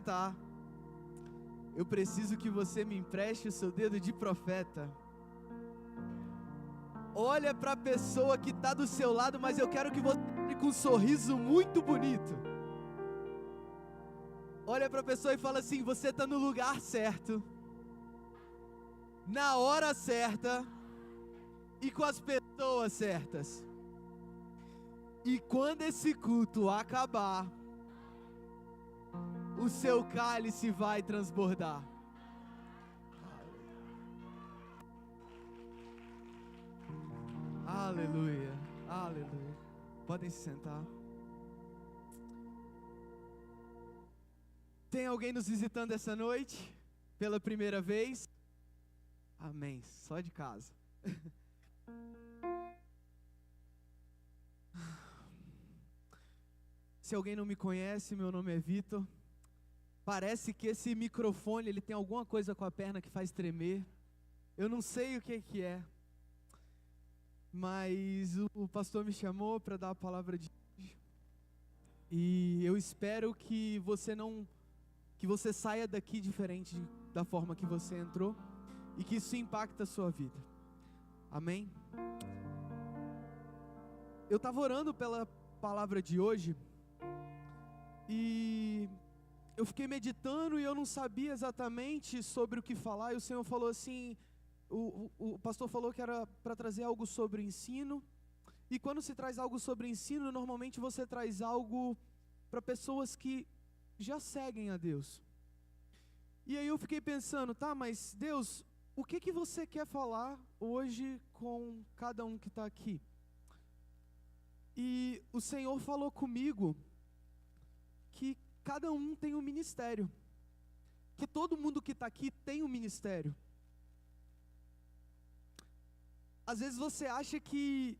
sentar, eu preciso que você me empreste o seu dedo de profeta. Olha para a pessoa que está do seu lado, mas eu quero que você entre com um sorriso muito bonito. Olha para a pessoa e fala assim: você está no lugar certo, na hora certa e com as pessoas certas. E quando esse culto acabar, o seu cálice vai transbordar. Aleluia, aleluia. Podem se sentar. Tem alguém nos visitando essa noite? Pela primeira vez? Amém, só de casa. Se alguém não me conhece, meu nome é Vitor. Parece que esse microfone, ele tem alguma coisa com a perna que faz tremer. Eu não sei o que é. Mas o pastor me chamou para dar a palavra de hoje. E eu espero que você saia daqui diferente da forma que você entrou. E que isso impacte a sua vida. Amém? Eu estava orando pela palavra de hoje. E eu fiquei meditando e eu não sabia exatamente sobre o que falar. E o Senhor falou assim, o pastor falou que era para trazer algo sobre ensino. E quando se traz algo sobre ensino, normalmente você traz algo para pessoas que já seguem a Deus. E aí eu fiquei pensando, tá, mas Deus, o que você quer falar hoje com cada um que está aqui? E o Senhor falou comigo que cada um tem um ministério, que todo mundo que está aqui tem um ministério. Às vezes você acha que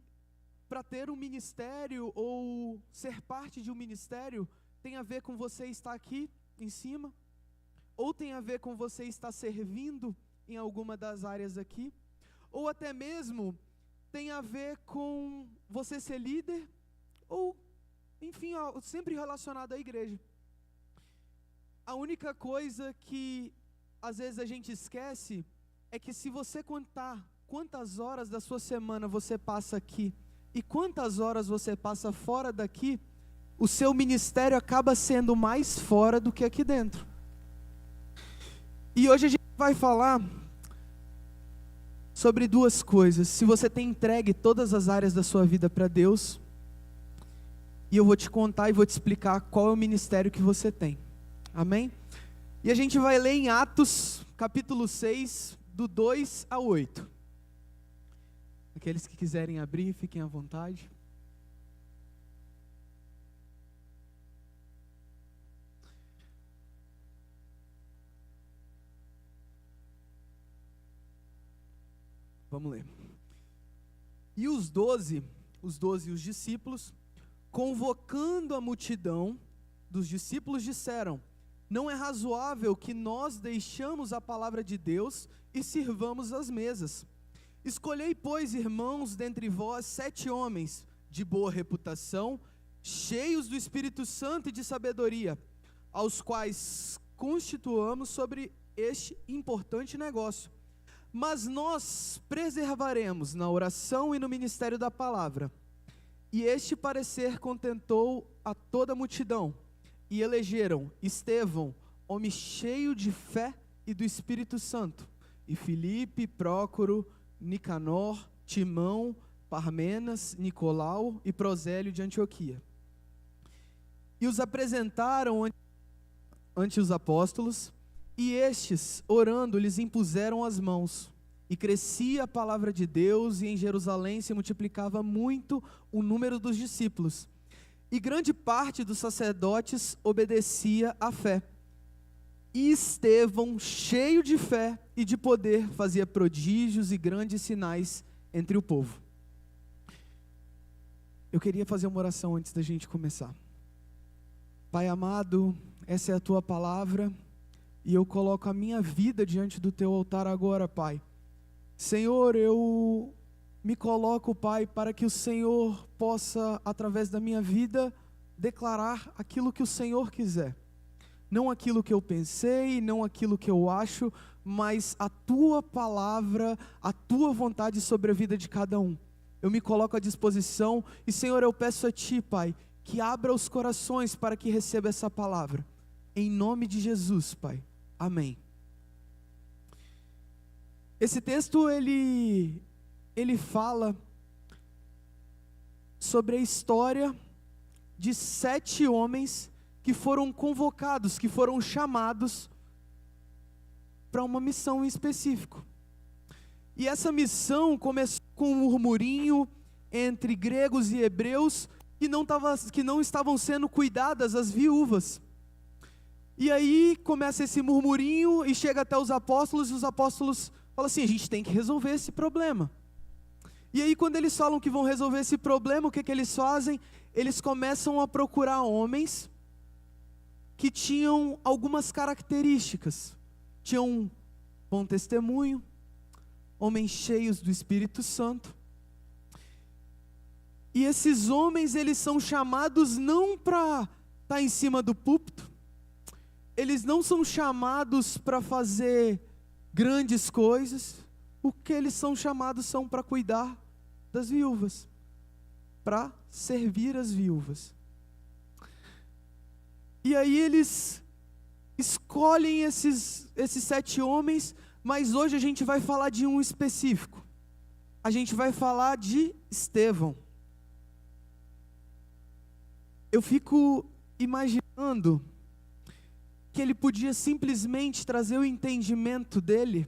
para ter um ministério ou ser parte de um ministério tem a ver com você estar aqui em cima, ou tem a ver com você estar servindo em alguma das áreas aqui, ou até mesmo tem a ver com você ser líder, ou enfim, sempre relacionado à igreja. A única coisa que às vezes a gente esquece é que se você contar quantas horas da sua semana você passa aqui e quantas horas você passa fora daqui, o seu ministério acaba sendo mais fora do que aqui dentro. E hoje a gente vai falar sobre duas coisas. Se você tem entregue todas as áreas da sua vida para Deus, e eu vou te contar e vou te explicar qual é o ministério que você tem. Amém? E a gente vai ler em Atos, capítulo 6, do 2 ao 8. Aqueles que quiserem abrir, fiquem à vontade. Vamos ler. E os 12 e os discípulos, convocando a multidão dos discípulos, disseram: não é razoável que nós deixamos a palavra de Deus e sirvamos as mesas. Escolhei, pois, irmãos, dentre vós 7 homens de boa reputação, cheios do Espírito Santo e de sabedoria, aos quais constituamos sobre este importante negócio. Mas nós preservaremos na oração e no ministério da palavra. E este parecer contentou a toda a multidão, e elegeram Estevão, homem cheio de fé e do Espírito Santo, e Filipe, Prócoro, Nicanor, Timão, Parmenas, Nicolau e Prosélio de Antioquia. E os apresentaram ante os apóstolos, e estes, orando, lhes impuseram as mãos. E crescia a palavra de Deus, e em Jerusalém se multiplicava muito o número dos discípulos. E grande parte dos sacerdotes obedecia à fé. E Estevão, cheio de fé e de poder, fazia prodígios e grandes sinais entre o povo. Eu queria fazer uma oração antes da gente começar. Pai amado, essa é a tua palavra, e eu coloco a minha vida diante do teu altar agora, Pai. Senhor, eu me coloco, Pai, para que o Senhor possa, através da minha vida, declarar aquilo que o Senhor quiser. não aquilo que eu pensei, não aquilo que eu acho, mas a tua palavra, a tua vontade sobre a vida de cada um. Eu me coloco à disposição e, Senhor, eu peço a Ti, Pai, que abra os corações para que receba essa palavra. Em nome de Jesus, Pai. Amém. Esse texto, ele fala sobre a história de 7 homens que foram convocados, que foram chamados para uma missão em específico. E essa missão começou com um murmurinho entre gregos e hebreus que não estavam sendo cuidadas as viúvas. E aí começa esse murmurinho e chega até os apóstolos, e os apóstolos falam assim: a gente tem que resolver esse problema. E aí quando eles falam que vão resolver esse problema, o que eles fazem? Eles começam a procurar homens que tinham algumas características. Tinham um bom testemunho, homens cheios do Espírito Santo. E esses homens, eles são chamados não para estar em cima do púlpito, eles não são chamados para fazer grandes coisas. O que eles são chamados são para cuidar das viúvas, para servir as viúvas. E aí eles escolhem esses 7 homens, mas hoje a gente vai falar de um específico. A gente vai falar de Estevão. Eu fico imaginando que ele podia simplesmente trazer o entendimento dele,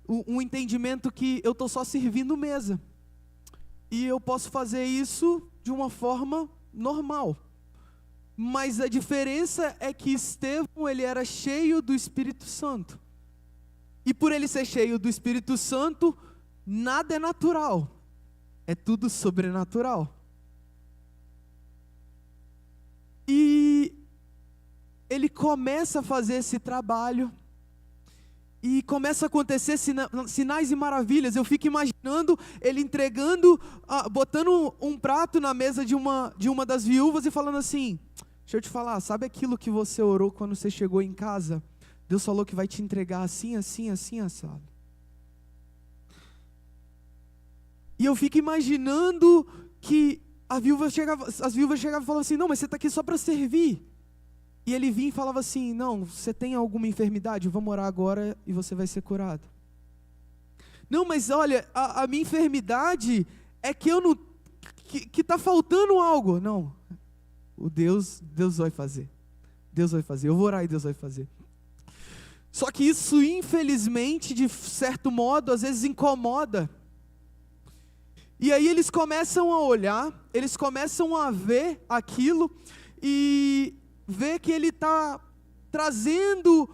um entendimento que eu estou só servindo mesa, e eu posso fazer isso de uma forma normal. Mas a diferença é que Estevão, ele era cheio do Espírito Santo. E por ele ser cheio do Espírito Santo, nada é natural, é tudo sobrenatural. E ele começa a fazer esse trabalho, e começa a acontecer sinais e maravilhas. Eu fico imaginando ele entregando, botando um prato na mesa de uma das viúvas e falando assim: deixa eu te falar, sabe aquilo que você orou quando você chegou em casa? Deus falou que vai te entregar assim, assim, assim, assado. E eu fico imaginando que as viúvas chegavam e falavam assim: não, mas você está aqui só para servir. E ele vinha e falava assim: não, você tem alguma enfermidade? Vamos orar agora e você vai ser curado. Não, mas olha, a minha enfermidade é que que está faltando algo. Não, Deus vai fazer. Deus vai fazer, eu vou orar e Deus vai fazer. Só que isso, infelizmente, de certo modo, às vezes incomoda. E aí eles começam a olhar, eles começam a ver aquilo e ver que ele está trazendo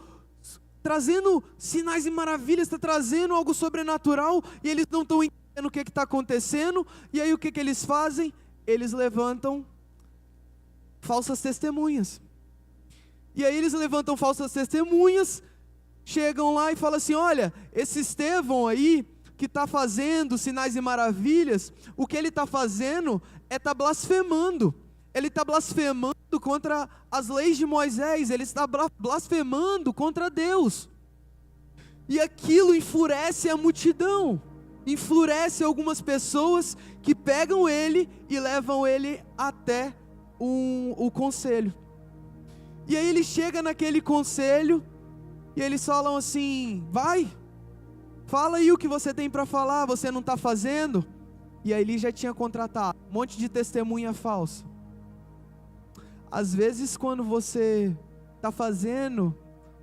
sinais e maravilhas, está trazendo algo sobrenatural, e eles não estão entendendo o que está acontecendo. E aí o que eles fazem? Eles levantam falsas testemunhas. E aí eles levantam falsas testemunhas, chegam lá e falam assim: olha, esse Estevão aí, que está fazendo sinais e maravilhas, o que ele está fazendo é estar blasfemando. Ele está blasfemando contra as leis de Moisés, ele está blasfemando contra Deus. E aquilo enfurece a multidão, enfurece algumas pessoas que pegam ele e levam ele até o conselho. E aí ele chega naquele conselho e eles falam assim: vai, fala aí o que você tem para falar, você não está fazendo? E aí ele já tinha contratado um monte de testemunha falsa. Às vezes quando você está fazendo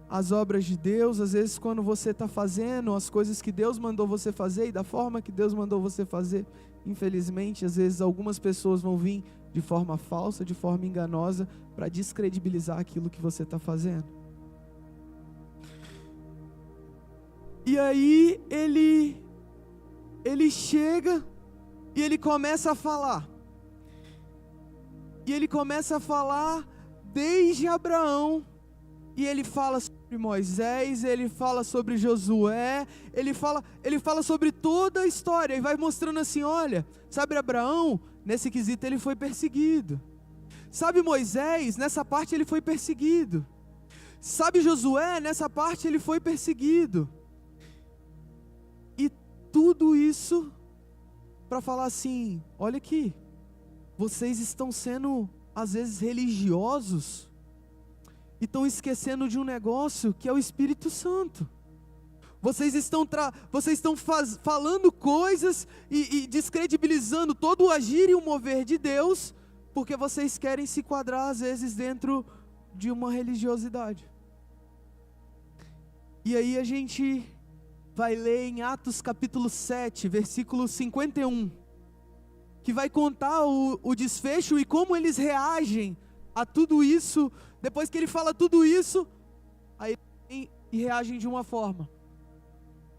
as obras de Deus, às vezes quando você está fazendo as coisas que Deus mandou você fazer e da forma que Deus mandou você fazer, infelizmente, às vezes algumas pessoas vão vir de forma falsa, de forma enganosa, para descredibilizar aquilo que você está fazendo. E aí ele chega e ele começa a falar. E ele começa a falar desde Abraão, e ele fala sobre Moisés, ele fala sobre Josué, ele fala sobre toda a história, e vai mostrando assim: olha, sabe Abraão, nesse quesito ele foi perseguido. Sabe Moisés, nessa parte ele foi perseguido. Sabe, Josué, nessa parte ele foi perseguido. E tudo isso para falar assim: olha aqui, vocês estão sendo às vezes religiosos e estão esquecendo de um negócio que é o Espírito Santo. Vocês estão falando coisas e descredibilizando todo o agir e o mover de Deus, porque vocês querem se quadrar às vezes dentro de uma religiosidade. E aí a gente vai ler em Atos capítulo 7, versículo 51, que vai contar o desfecho e como eles reagem a tudo isso. Depois que ele fala tudo isso, aí e reagem de uma forma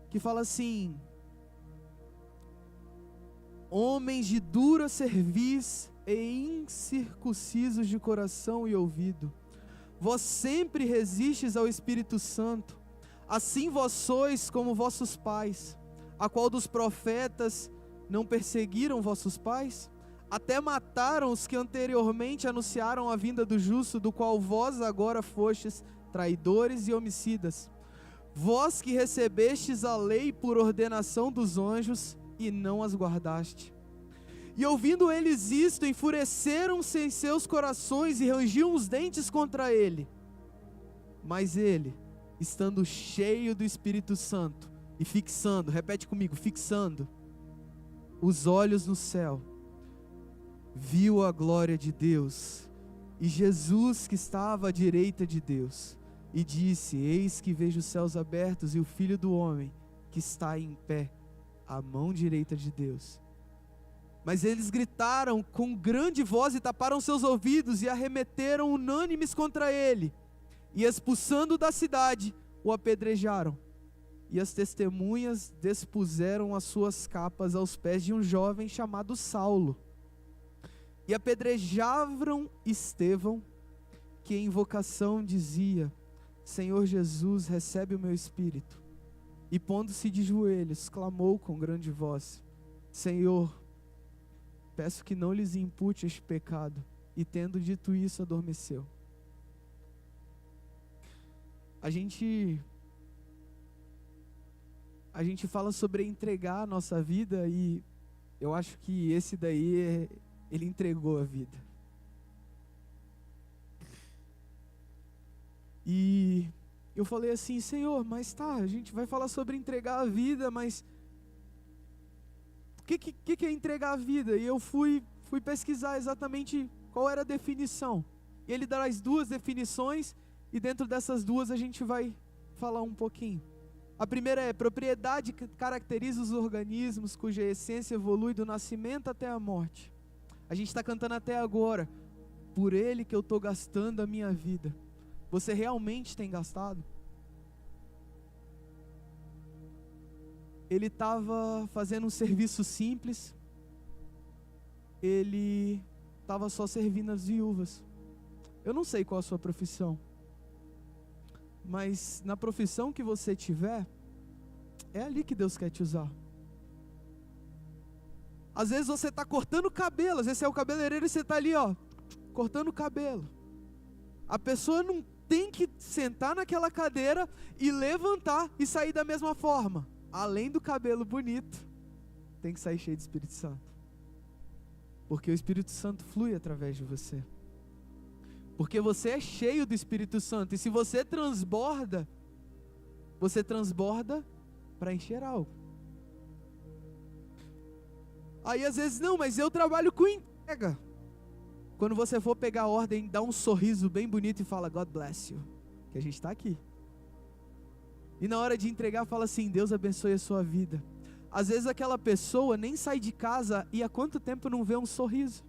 que fala assim: homens de dura cerviz e incircuncisos de coração e ouvido, vós sempre resistes ao Espírito Santo, assim vós sois como vossos pais. A qual dos profetas não perseguiram vossos pais? Até mataram os que anteriormente anunciaram a vinda do justo, do qual vós agora fostes traidores e homicidas. Vós que recebestes a lei por ordenação dos anjos e não as guardaste. E ouvindo eles isto, enfureceram-se em seus corações e rangiam os dentes contra ele. Mas ele, estando cheio do Espírito Santo e fixando, repete comigo, fixando os olhos no céu, viu a glória de Deus e Jesus que estava à direita de Deus, e disse: eis que vejo os céus abertos e o Filho do Homem que está em pé à mão direita de Deus. Mas eles gritaram com grande voz e taparam seus ouvidos e arremeteram unânimes contra ele, e expulsando da cidade, o apedrejaram. E as testemunhas despuseram as suas capas aos pés de um jovem chamado Saulo, e apedrejavam Estevão, que em invocação dizia: Senhor Jesus, recebe o meu espírito. E pondo-se de joelhos, clamou com grande voz: Senhor, peço que não lhes impute este pecado. E tendo dito isso, adormeceu. A gente fala sobre entregar a nossa vida, e eu acho que esse daí, ele entregou a vida. E eu falei assim: Senhor, mas tá, a gente vai falar sobre entregar a vida, mas o que é entregar a vida? E eu fui pesquisar exatamente qual era a definição. E ele dá as duas definições, e dentro dessas duas a gente vai falar um pouquinho. A primeira é: propriedade que caracteriza os organismos cuja essência evolui do nascimento até a morte. A gente está cantando até agora: por ele que eu estou gastando a minha vida. Você realmente tem gastado? Ele estava fazendo um serviço simples, ele estava só servindo as viúvas. Eu não sei qual a sua profissão, mas na profissão que você tiver, é ali que Deus quer te usar. Às vezes você está cortando cabelo, às vezes você é o cabeleireiro e você está ali, cortando o cabelo. A pessoa não tem que sentar naquela cadeira e levantar e sair da mesma forma. Além do cabelo bonito, tem que sair cheio de Espírito Santo, porque o Espírito Santo flui através de você, porque você é cheio do Espírito Santo. E se você transborda para encher algo. Aí às vezes: não, mas eu trabalho com entrega. Quando você for pegar a ordem, dá um sorriso bem bonito e fala: God bless you, que a gente está aqui. E na hora de entregar, fala assim: Deus abençoe a sua vida. Às vezes aquela pessoa nem sai de casa e há quanto tempo não vê um sorriso.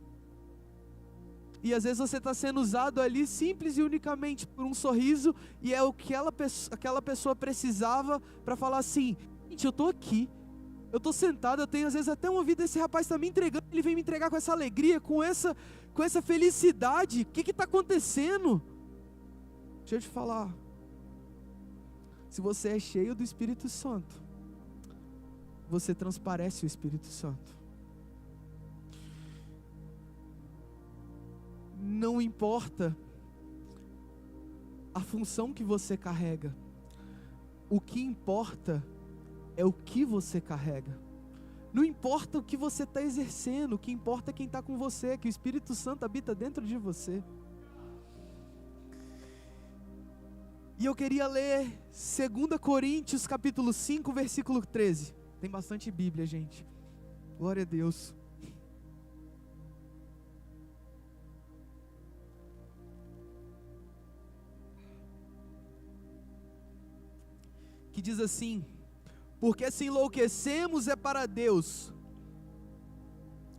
E às vezes você está sendo usado ali simples e unicamente por um sorriso, e é o que aquela pessoa precisava para falar assim: gente, eu estou aqui, eu estou sentado, eu tenho às vezes até uma vida, esse rapaz está me entregando, ele vem me entregar com essa alegria, com essa felicidade. O que está acontecendo? Deixa eu te falar, se você é cheio do Espírito Santo, você transparece o Espírito Santo. Não importa a função que você carrega. O que importa é o que você carrega. Não importa o que você está exercendo, o que importa é quem está com você, que o Espírito Santo habita dentro de você. E eu queria ler 2 Coríntios capítulo 5, versículo 13. Tem bastante Bíblia, gente. Glória a Deus. Que diz assim: porque se enlouquecemos é para Deus,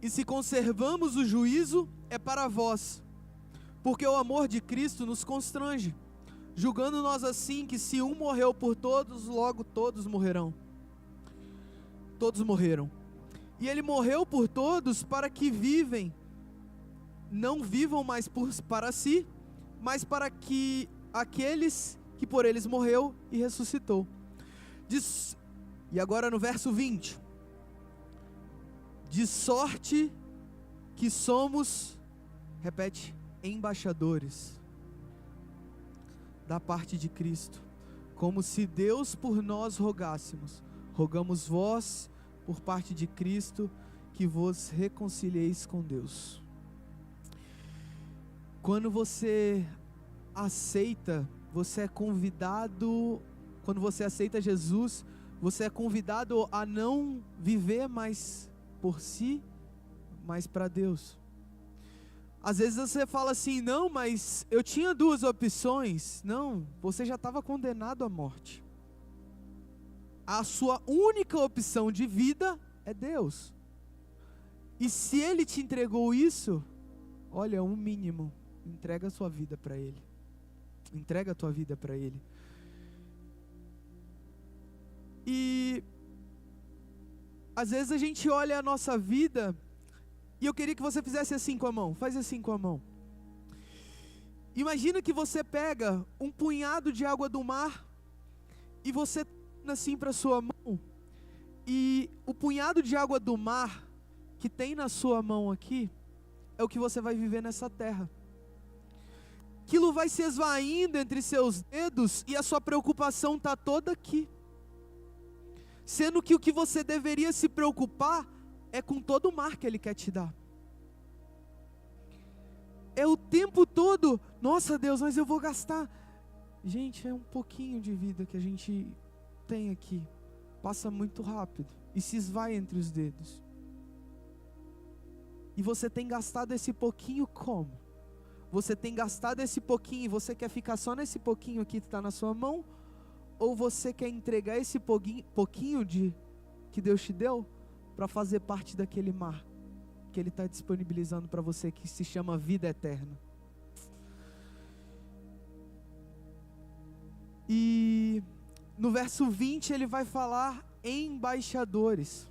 e se conservamos o juízo é para vós, porque o amor de Cristo nos constrange, julgando nós assim que se um morreu por todos, logo todos morrerão. Todos morreram. E ele morreu por todos para que não vivam mais para si, mas para que aqueles que por eles morreu e ressuscitou. E agora no verso 20: de sorte que somos, repete, embaixadores da parte de Cristo, como se Deus por nós rogássemos. Rogamos vós, por parte de Cristo, que vos reconcilieis com Deus. Quando você aceita, você é convidado, quando você aceita Jesus, você é convidado a não viver mais por si, mas para Deus. Às vezes você fala assim: não, mas eu tinha duas opções. Não, você já estava condenado à morte. A sua única opção de vida é Deus. E se Ele te entregou isso, olha, um mínimo, entrega a sua vida para Ele. Entrega a tua vida para Ele. E às vezes a gente olha a nossa vida, e eu queria que você fizesse assim com a mão. Faz assim com a mão. Imagina que você pega um punhado de água do mar e você assim para sua mão, e o punhado de água do mar que tem na sua mão aqui é o que você vai viver nessa terra. Aquilo vai se esvaindo entre seus dedos e a sua preocupação está toda aqui, sendo que o que você deveria se preocupar é com todo o mar que Ele quer te dar. É o tempo todo: nossa Deus, mas eu vou gastar. Gente, é um pouquinho de vida que a gente tem aqui, passa muito rápido e se esvai entre os dedos. E você tem gastado esse pouquinho como? Você tem gastado esse pouquinho e você quer ficar só nesse pouquinho aqui que está na sua mão? Ou você quer entregar esse pouquinho que Deus te deu para fazer parte daquele mar que Ele está disponibilizando para você, que se chama vida eterna? E no verso 20 ele vai falar embaixadores.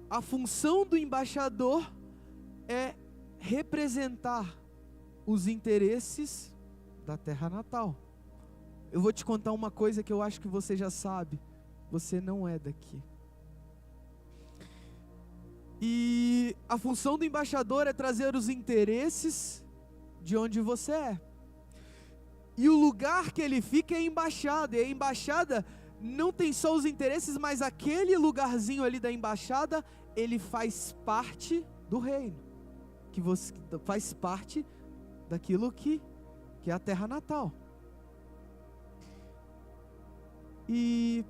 A função do embaixador é representar os interesses da terra natal. Eu vou te contar uma coisa que eu acho que você já sabe: você não é daqui. E a função do embaixador é trazer os interesses de onde você é. E o lugar que ele fica é a embaixada. E a embaixada não tem só os interesses, mas aquele lugarzinho ali da embaixada, ele faz parte do reino, que você faz parte daquilo que é a terra natal. E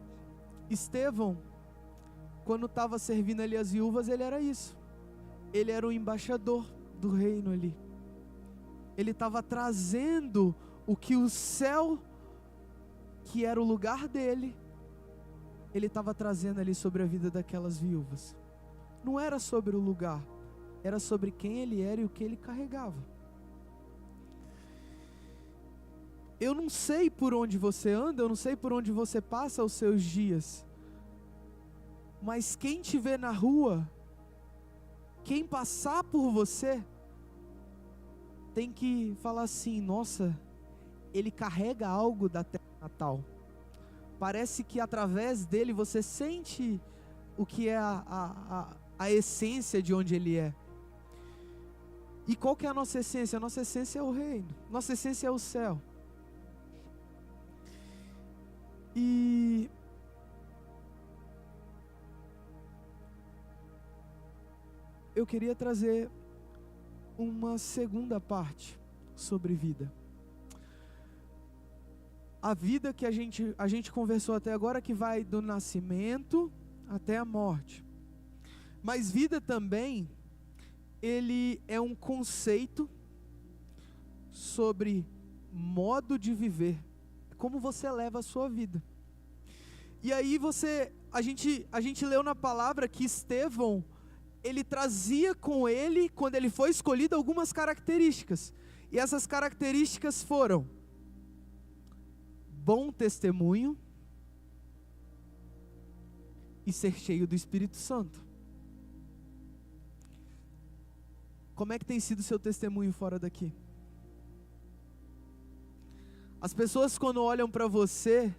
Estevão, quando estava servindo ali as viúvas, ele era isso. Ele era o embaixador do reino ali. Ele estava trazendo o que o céu, que era o lugar dele, ele estava trazendo ali sobre a vida daquelas viúvas. Não era sobre o lugar, era sobre quem ele era e o que ele carregava. Eu não sei por onde você anda, eu não sei por onde você passa os seus dias, mas quem te vê na rua, quem passar por você, tem que falar assim: nossa, ele carrega algo da terra natal. Parece que através dele você sente o que é a essência de onde ele é. E qual que é a nossa essência? A nossa essência é o reino, nossa essência é o céu. eu queria trazer uma segunda parte sobre vida. A vida que a gente conversou até agora, que vai do nascimento até a morte. Mas vida também, ele é um conceito sobre modo de viver, como você leva a sua vida. E aí a gente leu na palavra que Estevão, ele trazia com ele, quando ele foi escolhido, algumas características. E essas características foram: bom testemunho e ser cheio do Espírito Santo. Como é que tem sido o seu testemunho fora daqui? As pessoas, quando olham para você,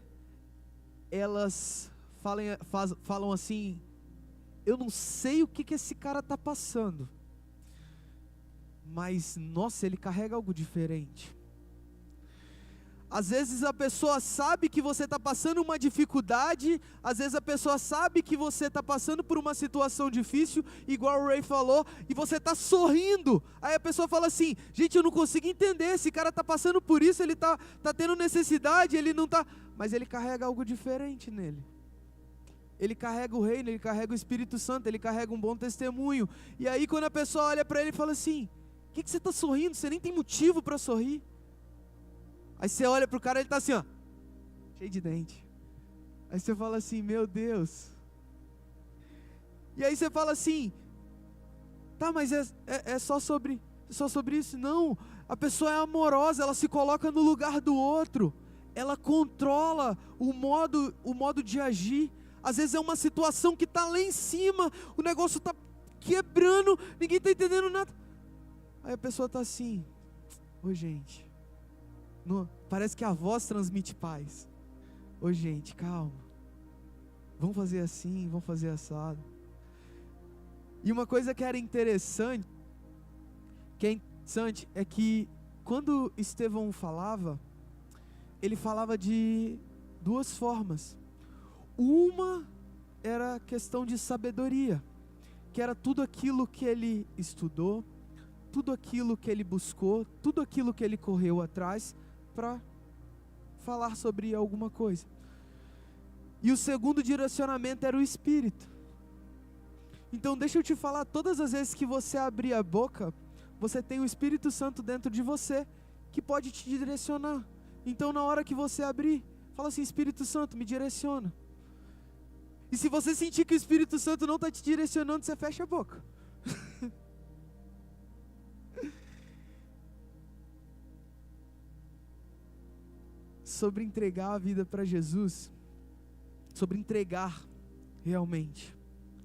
elas falam assim: eu não sei o que esse cara está passando, mas nossa, ele carrega algo diferente. Às vezes a pessoa sabe que você está passando uma dificuldade, às vezes a pessoa sabe que você está passando por uma situação difícil, igual o Ray falou, e você está sorrindo. Aí a pessoa fala assim: gente, eu não consigo entender, esse cara está passando por isso, ele está tendo necessidade, ele não está... Mas ele carrega algo diferente nele. Ele carrega o reino, ele carrega o Espírito Santo, ele carrega um bom testemunho. E aí quando a pessoa olha para ele e fala assim: o que você está sorrindo? Você nem tem motivo para sorrir. Aí você olha para o cara, ele está assim, ó, cheio de dente. Aí você fala assim: meu Deus. E aí você fala assim: tá, mas é só sobre isso? Não, a pessoa é amorosa, ela se coloca no lugar do outro, ela controla o modo de agir. Às vezes é uma situação que está lá em cima, o negócio está quebrando, ninguém está entendendo nada. Aí a pessoa está assim: ô gente, parece que a voz transmite paz. Ô gente, calma, vamos fazer assim, vamos fazer assado. E uma coisa que era interessante, é que quando Estevão falava, ele falava de duas formas. Uma era questão de sabedoria, que era tudo aquilo que ele estudou, tudo aquilo que ele buscou, tudo aquilo que ele correu atrás para falar sobre alguma coisa. E o segundo direcionamento era o Espírito. Então deixa eu te falar, todas as vezes que você abrir a boca, você tem o Espírito Santo dentro de você, que pode te direcionar. Então na hora que você abrir, fala assim: Espírito Santo, me direciona. E se você sentir que o Espírito Santo não está te direcionando, você fecha a boca. Sobre entregar a vida para Jesus, sobre entregar realmente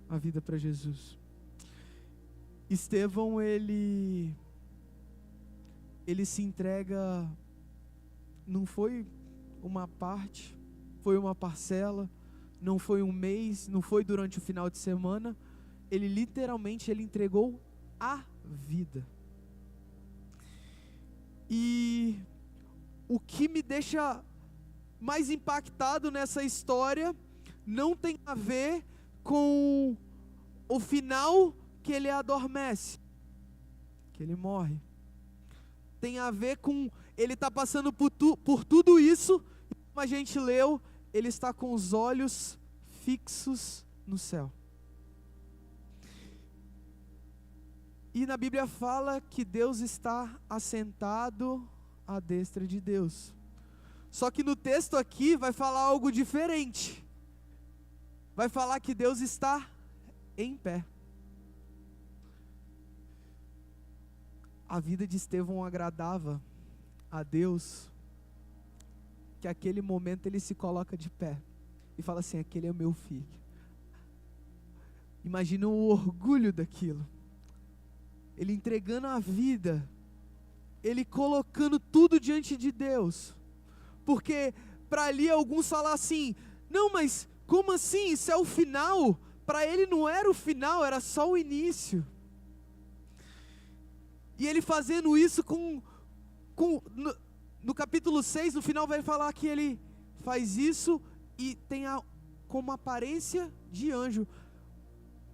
a vida para Jesus. Estevão, ele se entrega, não foi uma parte, foi uma parcela, não foi um mês, não foi durante o final de semana, ele literalmente entregou a vida. E o que me deixa mais impactado nessa história não tem a ver com o final, que ele adormece, que ele morre. Tem a ver com ele está passando por tudo isso, como a gente leu, ele está com os olhos fixos no céu. E na Bíblia fala que Deus está assentado à destra de Deus. Só que no texto aqui vai falar algo diferente. Vai falar que Deus está em pé. A vida de Estevão agradava a Deus, que aquele momento ele se coloca de pé e fala assim: aquele é o meu filho. Imagina o orgulho daquilo. Ele entregando a vida, ele colocando tudo diante de Deus. Porque para ali alguns falam assim: não, mas como assim? Isso é o final? Para ele não era o final, era só o início. E ele fazendo isso no capítulo 6, no final vai falar que ele faz isso e tem como aparência de anjo.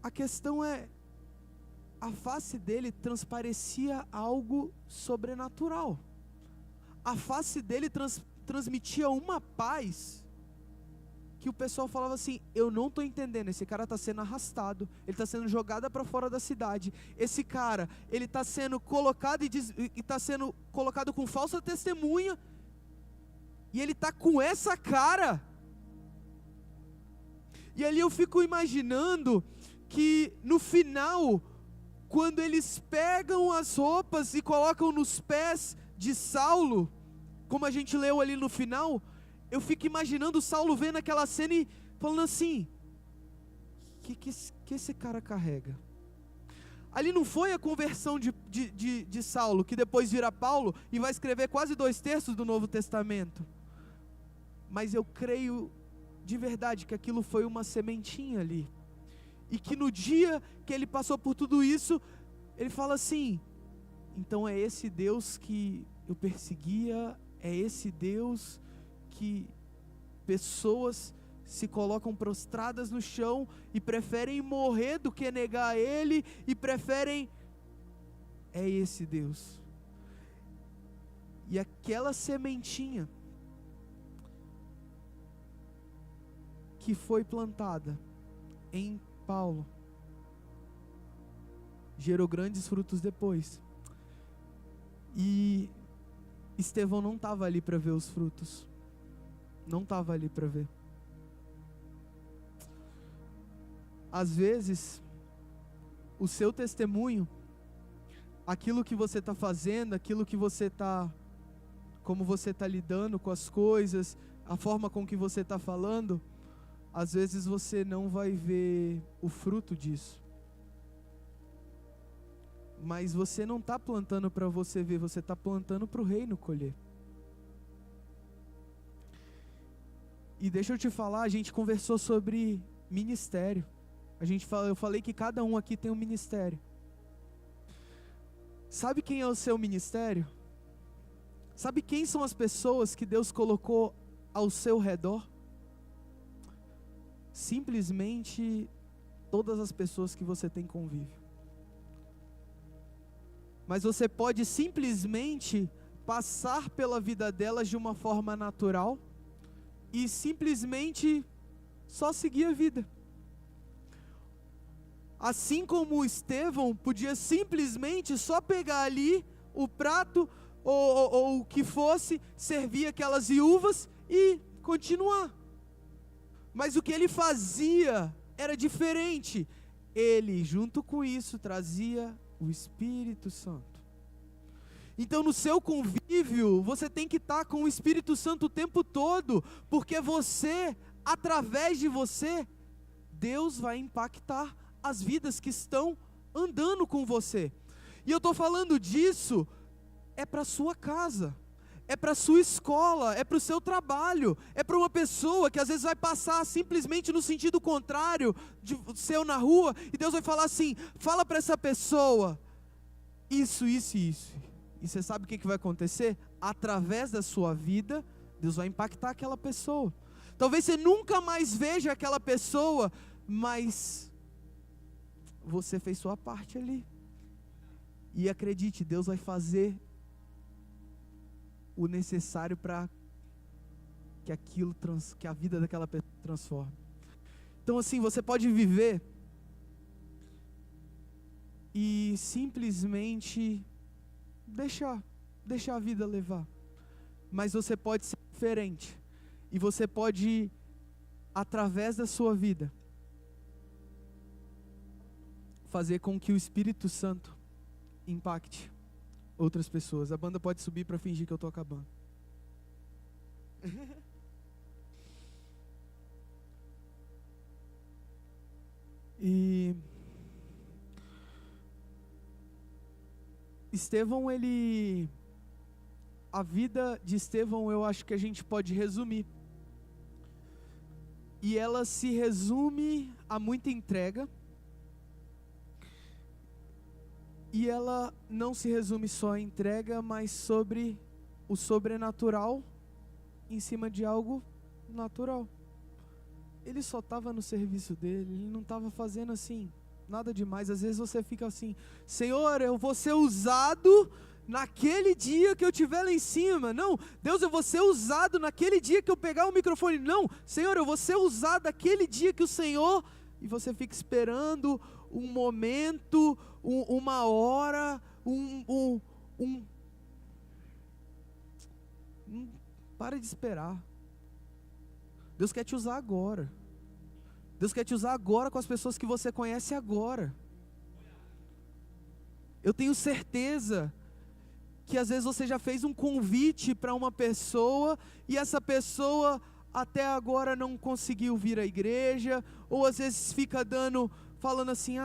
A questão é, a face dele transparecia algo sobrenatural. A face dele transmitia uma paz que o pessoal falava assim: eu não estou entendendo, esse cara está sendo arrastado, ele está sendo jogado para fora da cidade, esse cara, ele está sendo colocado e está sendo colocado com falsa testemunha, e ele está com essa cara. E ali eu fico imaginando que no final, quando eles pegam as roupas e colocam nos pés de Saulo, como a gente leu ali no final, eu fico imaginando Saulo vendo aquela cena e falando assim: que esse cara carrega? Ali não foi a conversão de Saulo, que depois vira Paulo e vai escrever quase 2/3 do Novo Testamento. Mas eu creio de verdade que aquilo foi uma sementinha ali. E que no dia que ele passou por tudo isso, ele fala assim: então é esse Deus que eu perseguia, é esse Deus que pessoas se colocam prostradas no chão e preferem morrer do que negar Ele, e preferem, é esse Deus. E aquela sementinha que foi plantada em Paulo gerou grandes frutos depois. E Estevão não estava ali para ver os frutos. Não estava ali para ver. Às vezes, o seu testemunho, aquilo que você está fazendo, aquilo que você está, como você está lidando com as coisas, a forma com que você está falando, às vezes você não vai ver o fruto disso. Mas você não está plantando para você ver, você está plantando para o reino colher. E deixa eu te falar, a gente conversou sobre ministério. Eu falei que cada um aqui tem um ministério. Sabe quem é o seu ministério? Sabe quem são as pessoas que Deus colocou ao seu redor? Simplesmente todas as pessoas que você tem convívio. Mas você pode simplesmente passar pela vida delas de uma forma natural e simplesmente só seguir a vida. Assim como Estevão podia simplesmente só pegar ali o prato ou o que fosse, servir aquelas viúvas e continuar. Mas o que ele fazia era diferente. Ele, junto com isso, trazia o Espírito Santo. Então no seu convívio, você tem que estar com o Espírito Santo o tempo todo, porque você, através de você, Deus vai impactar as vidas que estão andando com você. E eu estou falando disso, é para a sua casa, é para a sua escola, é para o seu trabalho, é para uma pessoa que às vezes vai passar simplesmente no sentido contrário de seu na rua, e Deus vai falar assim: fala para essa pessoa isso, isso e isso. E você sabe o que vai acontecer? Através da sua vida, Deus vai impactar aquela pessoa. Talvez você nunca mais veja aquela pessoa, mas você fez sua parte ali. E acredite, Deus vai fazer o necessário para que a vida daquela pessoa transforme. Então assim, você pode viver e simplesmente deixar a vida levar. Mas você pode ser diferente. E você pode, através da sua vida, fazer com que o Espírito Santo impacte outras pessoas. A banda pode subir para fingir que eu estou acabando. E Estevão, a vida de Estevão, eu acho que a gente pode resumir. E ela se resume a muita entrega. E ela não se resume só à entrega, mas sobre o sobrenatural em cima de algo natural. Ele só estava no serviço dele, ele não estava fazendo assim nada demais. Às vezes você fica assim: Senhor, eu vou ser usado naquele dia que eu estiver lá em cima. Não, Deus, eu vou ser usado naquele dia que eu pegar o microfone. Não, Senhor, eu vou ser usado naquele dia que o Senhor... E você fica esperando um momento, uma hora, para de esperar. Deus quer te usar agora. Deus quer te usar agora com as pessoas que você conhece agora. Eu tenho certeza que às vezes você já fez um convite para uma pessoa e essa pessoa até agora não conseguiu vir à igreja, ou às vezes fica falando assim: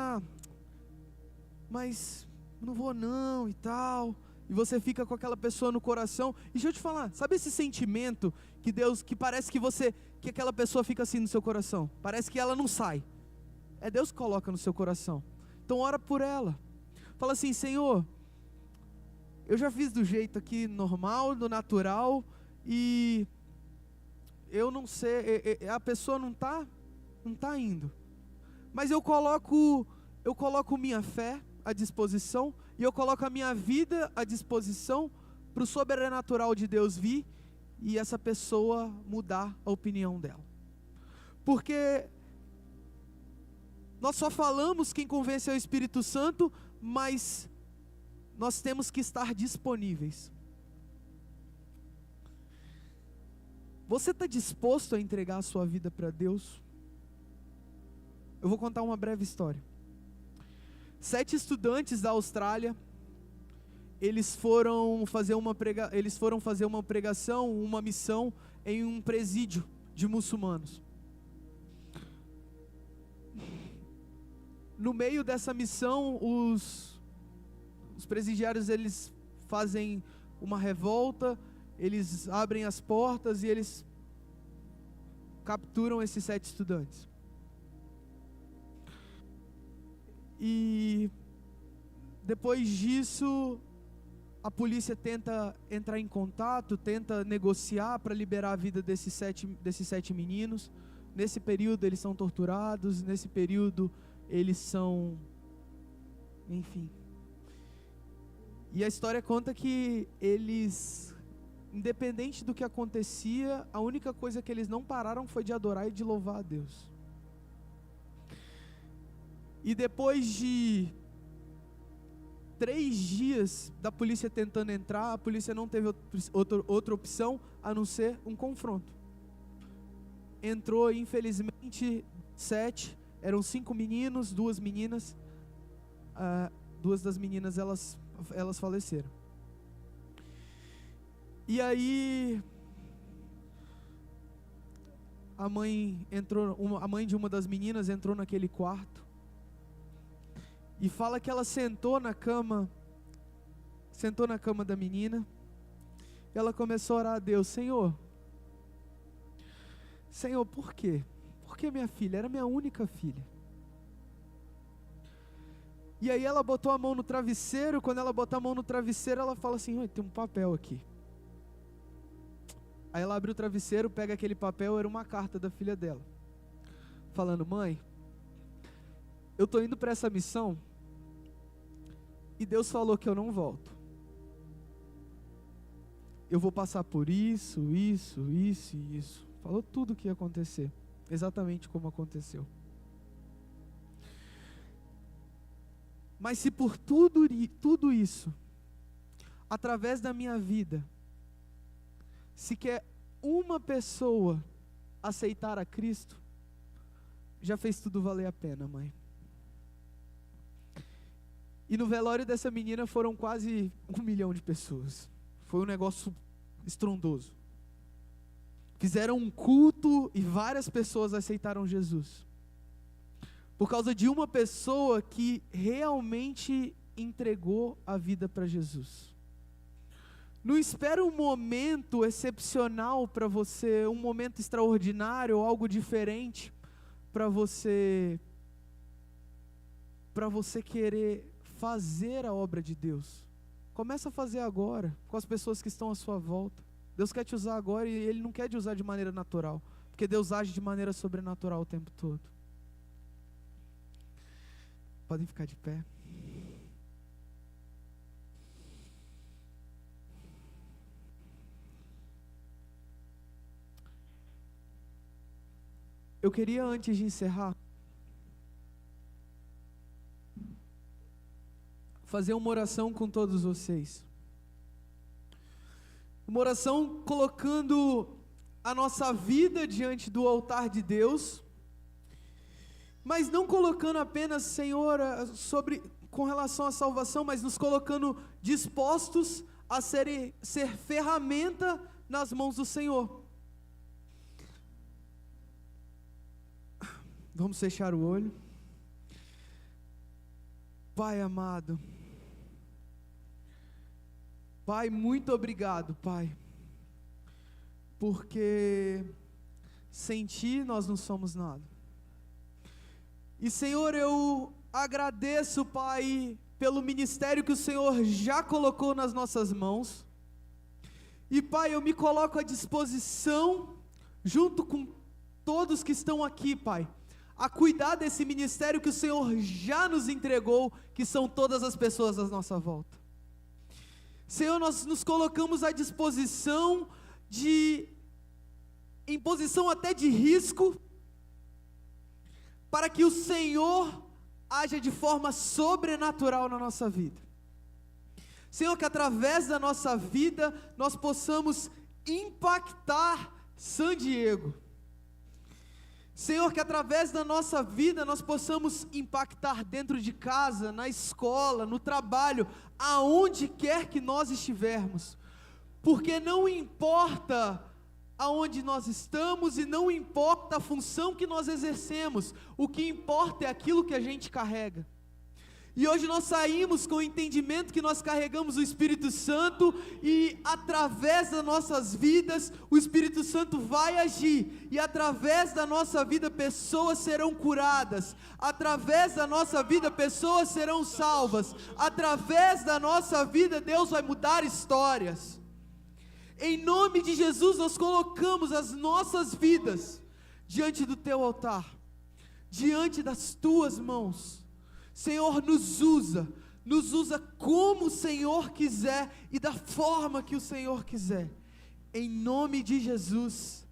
mas não vou não e tal, e você fica com aquela pessoa no coração. E deixa eu te falar, sabe esse sentimento que parece que aquela pessoa fica assim no seu coração, parece que ela não sai, é Deus que coloca no seu coração. Então ora por ela, fala assim: Senhor, eu já fiz do jeito aqui normal, do natural, e eu não sei, a pessoa não está indo, mas eu coloco minha fé à disposição, e eu coloco a minha vida à disposição para o sobrenatural de Deus vir e essa pessoa mudar a opinião dela. Porque nós só falamos quem convence é o Espírito Santo, mas nós temos que estar disponíveis. Você está disposto a entregar a sua vida para Deus? Eu vou contar uma breve história. 7 estudantes da Austrália, eles foram fazer uma pregação, uma missão em um presídio de muçulmanos. No meio dessa missão, os presidiários, eles fazem uma revolta, eles abrem as portas e eles capturam esses 7 estudantes. E depois disso, a polícia tenta entrar em contato, tenta negociar para liberar a vida desses sete meninos. Nesse período eles são torturados, nesse período eles são... enfim. E a história conta que eles, independente do que acontecia, a única coisa que eles não pararam foi de adorar e de louvar a Deus. E depois de 3 dias da polícia tentando entrar, a polícia não teve outra opção a não ser um confronto. Entrou, infelizmente, 7, eram 5 meninos, 2 meninas. 2 das meninas, elas faleceram. E aí, a mãe de uma das meninas entrou naquele quarto e fala que ela sentou na cama da menina, e ela começou a orar a Deus: Senhor, por quê? Porque minha filha era minha única filha. E aí ela botou a mão no travesseiro. Quando ela botou a mão no travesseiro, ela fala assim: tem um papel aqui. Aí ela abre o travesseiro, pega aquele papel, era uma carta da filha dela, falando: mãe, eu estou indo para essa missão, e Deus falou que eu não volto. Eu vou passar por isso. Falou tudo o que ia acontecer, exatamente como aconteceu. Mas se por tudo isso, através da minha vida, se quer uma pessoa aceitar a Cristo, já fez tudo valer a pena, mãe. E no velório dessa menina foram quase 1 milhão de pessoas. Foi um negócio estrondoso. Fizeram um culto e várias pessoas aceitaram Jesus, por causa de uma pessoa que realmente entregou a vida para Jesus. Não espera um momento excepcional para você, um momento extraordinário, algo diferente, para você querer fazer a obra de Deus. Começa a fazer agora, com as pessoas que estão à sua volta. Deus quer te usar agora, e Ele não quer te usar de maneira natural, porque Deus age de maneira sobrenatural o tempo todo. Podem ficar de pé. Eu queria, antes de encerrar, fazer uma oração com todos vocês. Uma oração colocando a nossa vida diante do altar de Deus, mas não colocando apenas, Senhor, com relação à salvação, mas nos colocando dispostos a ser ferramenta nas mãos do Senhor. Vamos fechar o olho. Pai amado, Pai, muito obrigado, Pai, porque sem Ti nós não somos nada. E Senhor, eu agradeço, Pai, pelo ministério que o Senhor já colocou nas nossas mãos. E Pai, eu me coloco à disposição, junto com todos que estão aqui, Pai, a cuidar desse ministério que o Senhor já nos entregou, que são todas as pessoas à nossa volta. Senhor, nós nos colocamos à disposição em posição até de risco, para que o Senhor haja de forma sobrenatural na nossa vida. Senhor, que através da nossa vida, nós possamos impactar San Diego. Senhor, que através da nossa vida nós possamos impactar dentro de casa, na escola, no trabalho, aonde quer que nós estivermos, porque não importa aonde nós estamos e não importa a função que nós exercemos, o que importa é aquilo que a gente carrega. E hoje nós saímos com o entendimento que nós carregamos o Espírito Santo, e através das nossas vidas, o Espírito Santo vai agir, e através da nossa vida pessoas serão curadas, através da nossa vida pessoas serão salvas, através da nossa vida Deus vai mudar histórias. Em nome de Jesus nós colocamos as nossas vidas diante do Teu altar, diante das Tuas mãos. Senhor, nos usa como o Senhor quiser e da forma que o Senhor quiser, em nome de Jesus,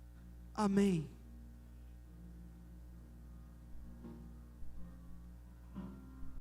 amém.